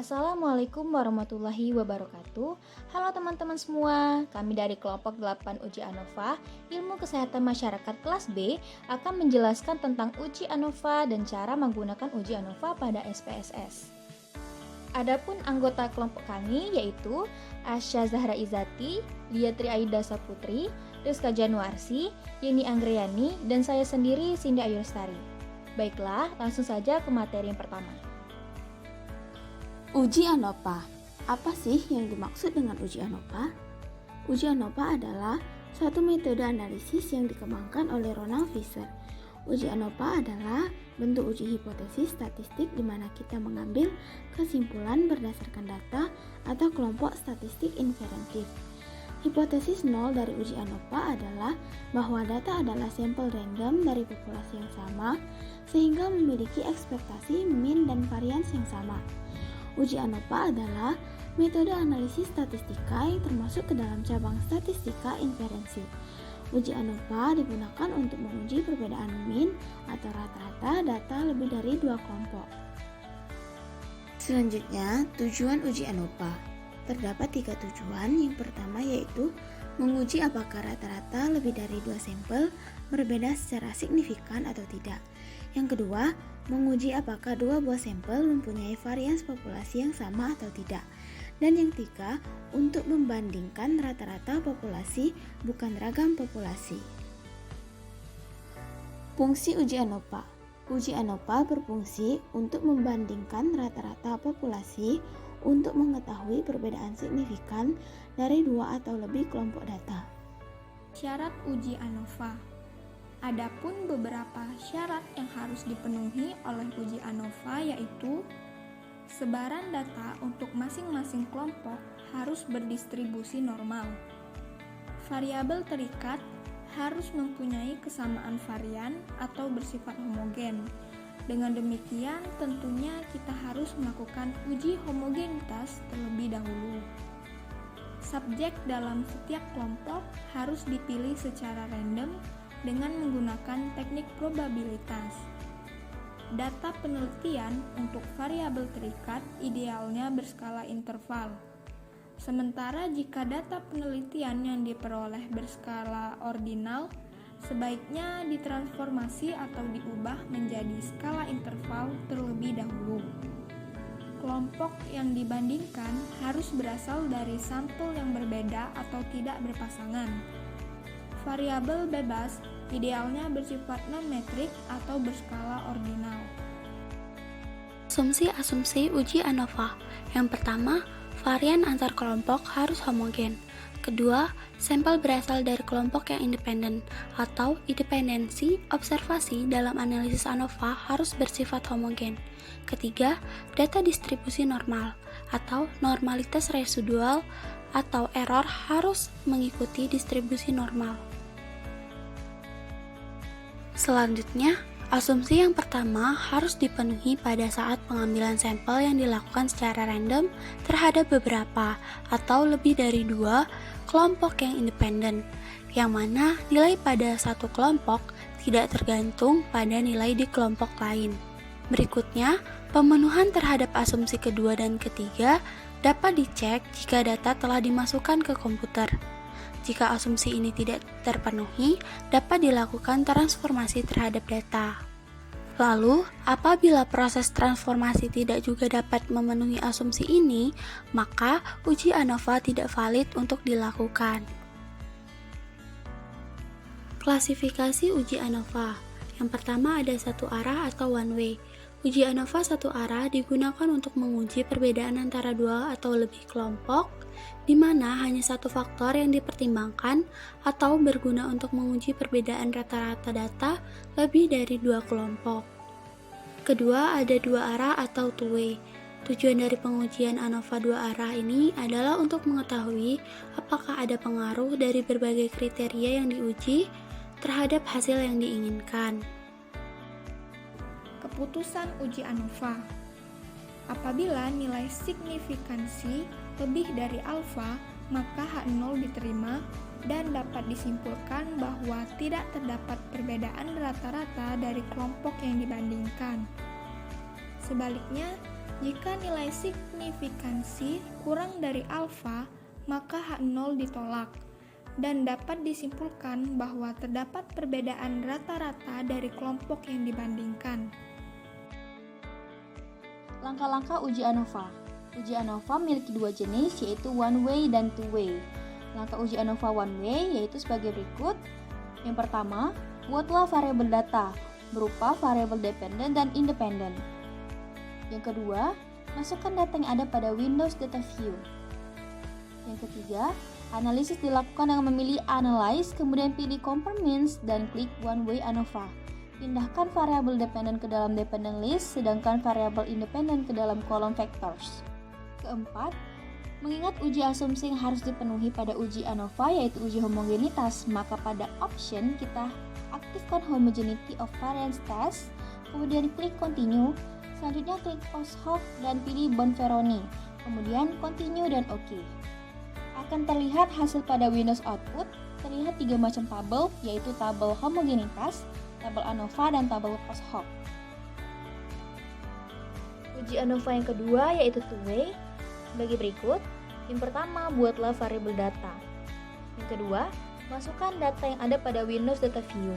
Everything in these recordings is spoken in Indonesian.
Assalamualaikum warahmatullahi wabarakatuh. Halo teman-teman semua, kami dari kelompok 8 Uji ANOVA, Ilmu Kesehatan Masyarakat kelas B akan menjelaskan tentang uji ANOVA dan cara menggunakan uji ANOVA pada SPSS. Adapun anggota kelompok kami yaitu Asya Zahra Izati, Liatri Aida Saputri, Rizka Januarsi, Yeni Anggriani, dan saya sendiri Cindy Ayu Lestari. Baiklah, langsung saja ke materi yang pertama. Uji ANOVA. Apa sih yang dimaksud dengan uji ANOVA? Uji ANOVA adalah suatu metode analisis yang dikembangkan oleh Ronald Fisher. Uji ANOVA adalah bentuk uji hipotesis statistik di mana kita mengambil kesimpulan berdasarkan data atau kelompok statistik inferentif. Hipotesis nol dari uji ANOVA adalah bahwa data adalah sampel random dari populasi yang sama sehingga memiliki ekspektasi mean dan varians yang sama. Uji ANOVA adalah metode analisis statistika yang termasuk ke dalam cabang statistika inferensi. Uji ANOVA digunakan untuk menguji perbedaan mean atau rata-rata data lebih dari dua kelompok. Selanjutnya, tujuan uji ANOVA. Terdapat 3 tujuan. Yang pertama yaitu menguji apakah rata-rata lebih dari 2 sampel berbeda secara signifikan atau tidak. Yang kedua, menguji apakah 2 buah sampel mempunyai varians populasi yang sama atau tidak. Dan yang ketiga, untuk membandingkan rata-rata populasi bukan ragam populasi. Fungsi uji ANOVA. Uji ANOVA berfungsi untuk membandingkan rata-rata populasi untuk mengetahui perbedaan signifikan dari 2 atau lebih kelompok data. Syarat uji ANOVA. Adapun beberapa syarat yang harus dipenuhi oleh uji ANOVA yaitu sebaran data untuk masing-masing kelompok harus berdistribusi normal. Variabel terikat harus mempunyai kesamaan varian atau bersifat homogen. Dengan demikian, tentunya kita harus melakukan uji homogenitas terlebih dahulu. Subjek dalam setiap kelompok harus dipilih secara random dengan menggunakan teknik probabilitas. Data penelitian untuk variabel terikat idealnya berskala interval. Sementara jika data penelitian yang diperoleh berskala ordinal, sebaiknya ditransformasi atau diubah menjadi skala interval terlebih dahulu. Kelompok yang dibandingkan harus berasal dari sampel yang berbeda atau tidak berpasangan. Variabel bebas idealnya bersifat non-metrik atau berskala ordinal. Asumsi uji ANOVA. Yang pertama, varian antar kelompok harus homogen. Kedua, sampel berasal dari kelompok yang independen atau independensi observasi dalam analisis ANOVA harus bersifat homogen. Ketiga, data distribusi normal atau normalitas residual atau error harus mengikuti distribusi normal. Selanjutnya, asumsi yang pertama harus dipenuhi pada saat pengambilan sampel yang dilakukan secara random terhadap beberapa atau lebih dari 2 kelompok yang independen, yang mana nilai pada satu kelompok tidak tergantung pada nilai di kelompok lain. Berikutnya, pemenuhan terhadap asumsi kedua dan ketiga dapat dicek jika data telah dimasukkan ke komputer. Jika asumsi ini tidak terpenuhi, dapat dilakukan transformasi terhadap data. Lalu, apabila proses transformasi tidak juga dapat memenuhi asumsi ini, maka uji ANOVA tidak valid untuk dilakukan. Klasifikasi uji ANOVA. Yang pertama ada satu arah atau one way. Uji ANOVA satu arah digunakan untuk menguji perbedaan antara 2 atau lebih kelompok, di mana hanya satu faktor yang dipertimbangkan atau berguna untuk menguji perbedaan rata-rata data lebih dari 2 kelompok. Kedua, ada 2 arah atau two way. Tujuan dari pengujian ANOVA 2 arah ini adalah untuk mengetahui apakah ada pengaruh dari berbagai kriteria yang diuji terhadap hasil yang diinginkan. Keputusan uji ANOVA. Apabila nilai signifikansi lebih dari alfa, maka H0 diterima dan dapat disimpulkan bahwa tidak terdapat perbedaan rata-rata dari kelompok yang dibandingkan. Sebaliknya, Jika nilai signifikansi kurang dari alfa, maka H0 ditolak, dan dapat disimpulkan bahwa terdapat perbedaan rata-rata dari kelompok yang dibandingkan. Langkah-langkah uji ANOVA. Uji ANOVA memiliki dua jenis, yaitu one way dan two way. Langkah uji ANOVA one way yaitu sebagai berikut. Yang pertama, buatlah variabel data berupa variabel dependent dan independent. Yang kedua, masukkan data yang ada pada Windows Data View. Yang ketiga, analisis dilakukan dengan memilih Analyze, kemudian pilih Compare Means dan klik One Way ANOVA. Pindahkan variabel dependent ke dalam dependent list, sedangkan variabel independent ke dalam kolom vectors. Keempat, mengingat uji asumsi yang harus dipenuhi pada uji ANOVA yaitu uji homogenitas, maka pada option kita aktifkan homogeneity of variance test, kemudian klik continue, selanjutnya klik post hoc dan pilih Bonferroni, kemudian continue dan OK. Akan terlihat hasil pada Windows output, terlihat 3 macam tabel, yaitu tabel homogenitas, tabel ANOVA, dan tabel post hoc. Uji ANOVA yang kedua yaitu two way sebagai berikut. Yang pertama, buatlah variabel data. Yang kedua, masukkan data yang ada pada Windows Data View.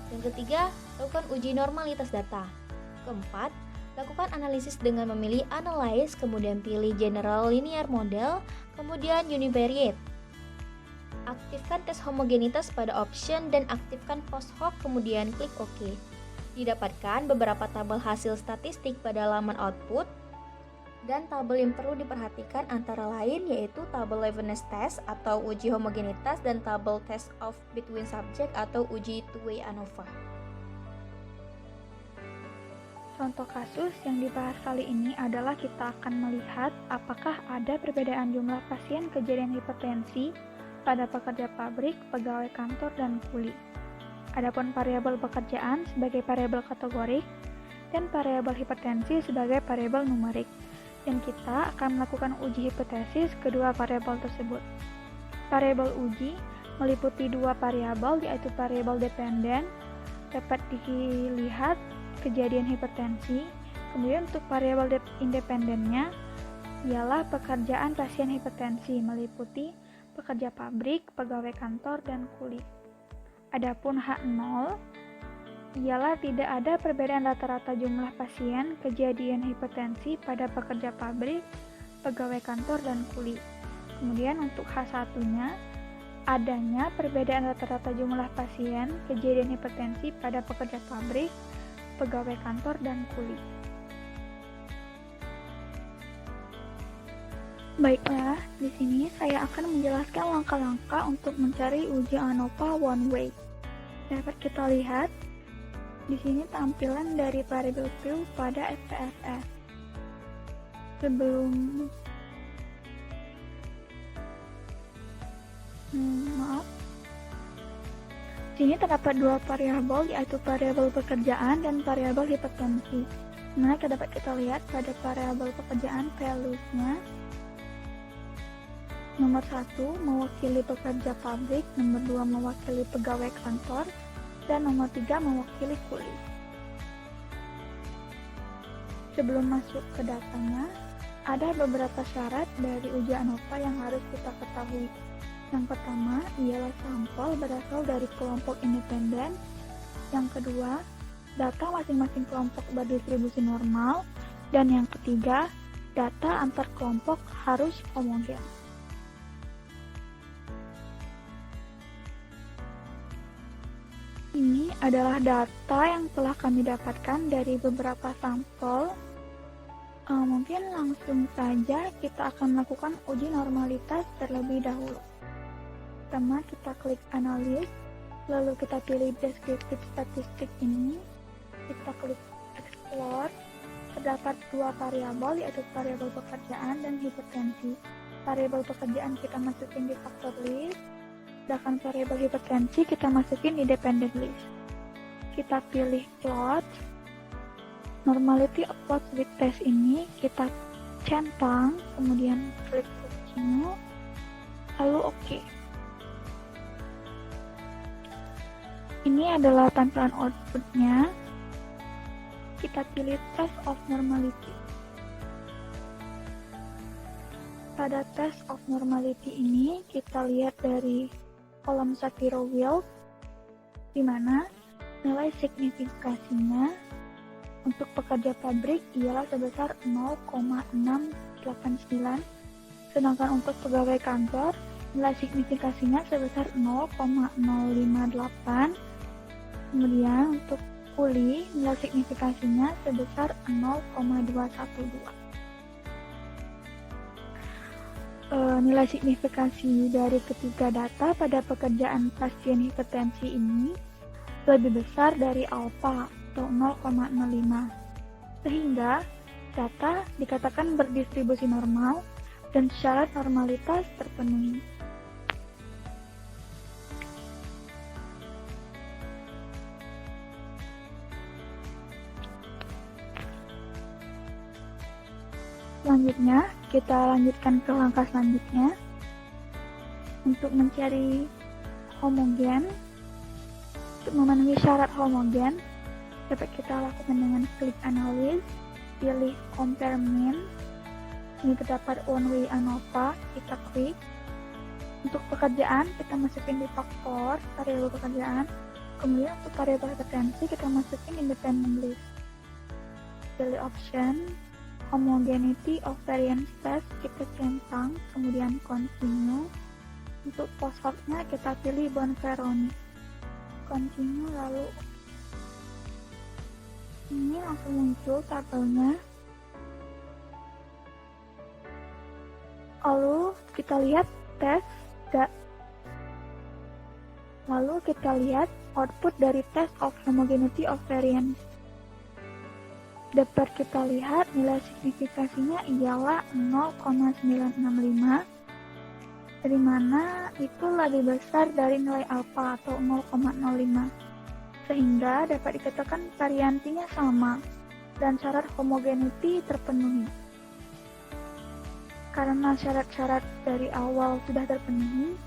Yang ketiga, lakukan uji normalitas data. Keempat, lakukan analisis dengan memilih Analyze, kemudian pilih General Linear Model, kemudian Univariate. Aktifkan tes homogenitas pada option dan aktifkan post hoc, kemudian klik OK. Didapatkan beberapa tabel hasil statistik pada laman output, dan tabel yang perlu diperhatikan antara lain yaitu tabel Leibniz test atau uji homogenitas dan tabel test of between subject atau uji two-way ANOVA. Contoh kasus yang dibahas kali ini adalah kita akan melihat apakah ada perbedaan jumlah pasien kejadian hipertensi pada pekerja pabrik, pegawai kantor, dan kuli. Adapun variabel pekerjaan sebagai variabel kategorik dan variabel hipertensi sebagai variabel numerik. Dan kita akan melakukan uji hipotesis kedua variabel tersebut. Variabel uji meliputi dua variabel, yaitu variabel dependen dapat dilihat kejadian hipertensi. Kemudian untuk variabel independennya ialah pekerjaan pasien hipertensi, meliputi pekerja pabrik, pegawai kantor, dan kuli. Adapun H0 ialah tidak ada perbedaan rata-rata jumlah pasien kejadian hipertensi pada pekerja pabrik, pegawai kantor, dan kuli. Kemudian untuk H1-nya, adanya perbedaan rata-rata jumlah pasien kejadian hipertensi pada pekerja pabrik, pegawai kantor, dan kuli. Baiklah, di sini saya akan menjelaskan langkah-langkah untuk mencari uji ANOVA one way. Dapat kita lihat di sini tampilan dari variabel Q pada SPSS. Sebelum sini terdapat dua variabel, yaitu variabel pekerjaan dan variabel hipertensi. Nah, dapat kita lihat pada variabel pekerjaan values-nya. Nomor 1 mewakili pekerja pabrik, nomor 2 mewakili pegawai kantor, dan nomor 3 mewakili kuli. Sebelum masuk ke datanya, ada beberapa syarat dari uji ANOVA yang harus kita ketahui. Yang pertama ialah sampel berasal dari kelompok independen. Yang kedua, data masing-masing kelompok berdistribusi normal. Dan yang ketiga, data antar kelompok harus homogen. Ini adalah data yang telah kami dapatkan dari beberapa sampel. Mungkin langsung saja kita akan melakukan uji normalitas terlebih dahulu. Pertama, kita klik analis, lalu kita pilih descriptive statistik ini, kita klik explore. Terdapat dua variabel, yaitu variabel pekerjaan dan hipertensi. Variabel pekerjaan kita masukin di factor list, sedangkan variabel hipertensi kita masukin di dependent list. Kita pilih plot, normality of plot with test ini kita centang, kemudian klik continue, lalu OK. Ini adalah tampilan outputnya. Kita pilih test of normality. Pada test of normality ini kita lihat dari kolom Shapiro-Wilk, di mana nilai signifikasinya untuk pekerja pabrik ialah sebesar 0,689, sedangkan untuk pegawai kantor nilai signifikasinya sebesar 0,058. Kemudian untuk kuli nilai signifikasinya sebesar 0,212. Nilai signifikasi dari ketiga data pada pekerjaan pasien hipertensi ini lebih besar dari alfa atau 0,05, sehingga data dikatakan berdistribusi normal dan syarat normalitas terpenuhi. Selanjutnya, kita lanjutkan ke langkah selanjutnya. Untuk mencari homogen, untuk memenuhi syarat homogen, dapat kita lakukan dengan klik analis, pilih compare mean. Ini terdapat one way ANOVA, kita klik. Untuk pekerjaan, kita masukin di faktor, variabel pekerjaan. Kemudian untuk variabel hipertensi, kita masukin independent list. Pilih option, homogeneity of variance test, kita centang, kemudian continue. Untuk post hoc-nya kita pilih Bonferroni, continue, lalu ini langsung muncul tabelnya. Lalu kita lihat tes, lalu kita lihat output dari test of homogeneity of variance. Dapat kita lihat nilai signifikasinya ialah 0,965, dari mana itu lebih besar dari nilai alfa atau 0,05, sehingga dapat dikatakan variansinya sama dan syarat homogeneity terpenuhi. Karena syarat-syarat dari awal sudah terpenuhi,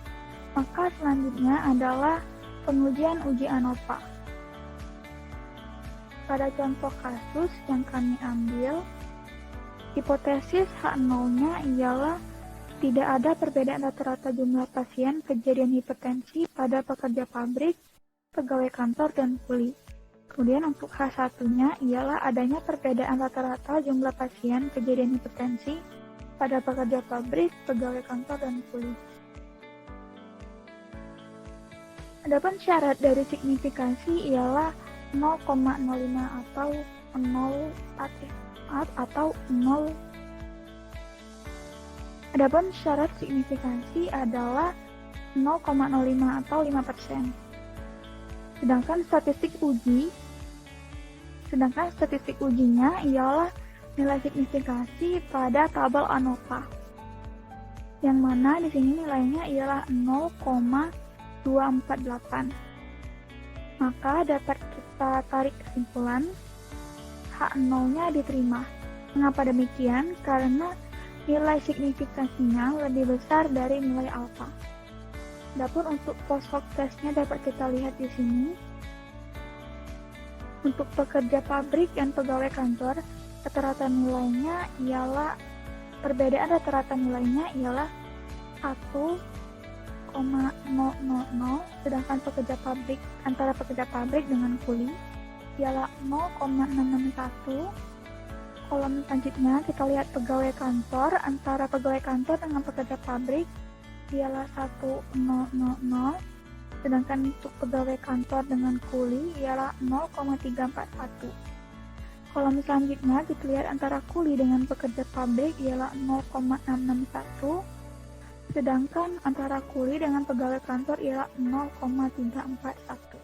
maka selanjutnya adalah pengujian uji ANOVA. Pada contoh kasus yang kami ambil, hipotesis H0-nya ialah tidak ada perbedaan rata-rata jumlah pasien kejadian hipertensi pada pekerja pabrik, pegawai kantor, dan kuli. Kemudian untuk H1-nya ialah adanya perbedaan rata-rata jumlah pasien kejadian hipertensi pada pekerja pabrik, pegawai kantor, dan kuli. Adapun syarat dari signifikasi ialah 0,05 atau 0 atau 0. Adapun syarat signifikasi adalah 0,05 atau 5%. Sedangkan statistik ujinya ialah nilai signifikasi pada tabel ANOVA, yang mana di sini nilainya ialah 0,248. Maka dapat kita tarik kesimpulan H0-nya diterima. Mengapa demikian? Karena nilai signifikasinya lebih besar dari nilai alfa. Adapun untuk post hoc testnya dapat kita lihat di sini. Untuk pekerja pabrik dan pegawai kantor, rata-rata nilainya ialah perbedaan rata-rata nilainya ialah 1,000, sedangkan pekerja pabrik antara pekerja pabrik dengan kuli ialah 0,661. Kolom selanjutnya kita lihat pegawai kantor, antara pegawai kantor dengan pekerja pabrik ialah 1,000, sedangkan untuk pegawai kantor dengan kuli ialah 0,341. Kolom selanjutnya kita lihat antara kuli dengan pekerja pabrik ialah 0,661, sedangkan antara kuli dengan pegawai kantor ialah 0,341.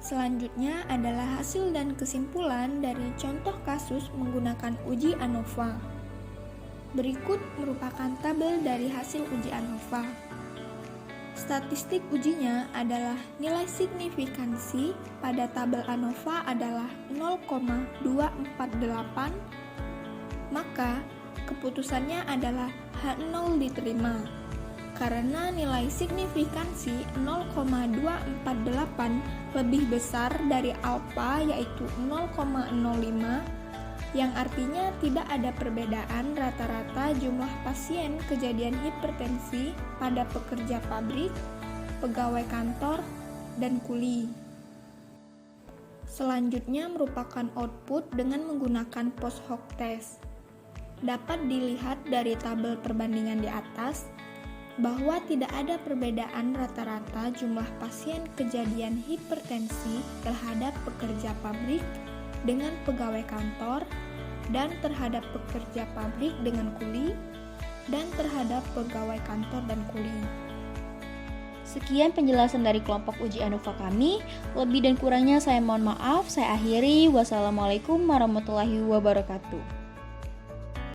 Selanjutnya adalah hasil dan kesimpulan dari contoh kasus menggunakan uji ANOVA. Berikut merupakan tabel dari hasil uji ANOVA. Statistik ujinya adalah nilai signifikansi pada tabel ANOVA adalah 0,248, maka keputusannya adalah H0 diterima. Karena nilai signifikansi 0,248 lebih besar dari alfa yaitu 0,05, yang artinya tidak ada perbedaan rata-rata jumlah pasien kejadian hipertensi pada pekerja pabrik, pegawai kantor, dan kuli. Selanjutnya merupakan output dengan menggunakan post hoc test. Dapat dilihat dari tabel perbandingan di atas bahwa tidak ada perbedaan rata-rata jumlah pasien kejadian hipertensi terhadap pekerja pabrik dengan pegawai kantor, dan terhadap pekerja pabrik dengan kuli, dan terhadap pegawai kantor dan kuli. Sekian penjelasan dari kelompok uji ANOVA kami. Lebih dan kurangnya saya mohon maaf. Saya akhiri. Wassalamualaikum warahmatullahi wabarakatuh.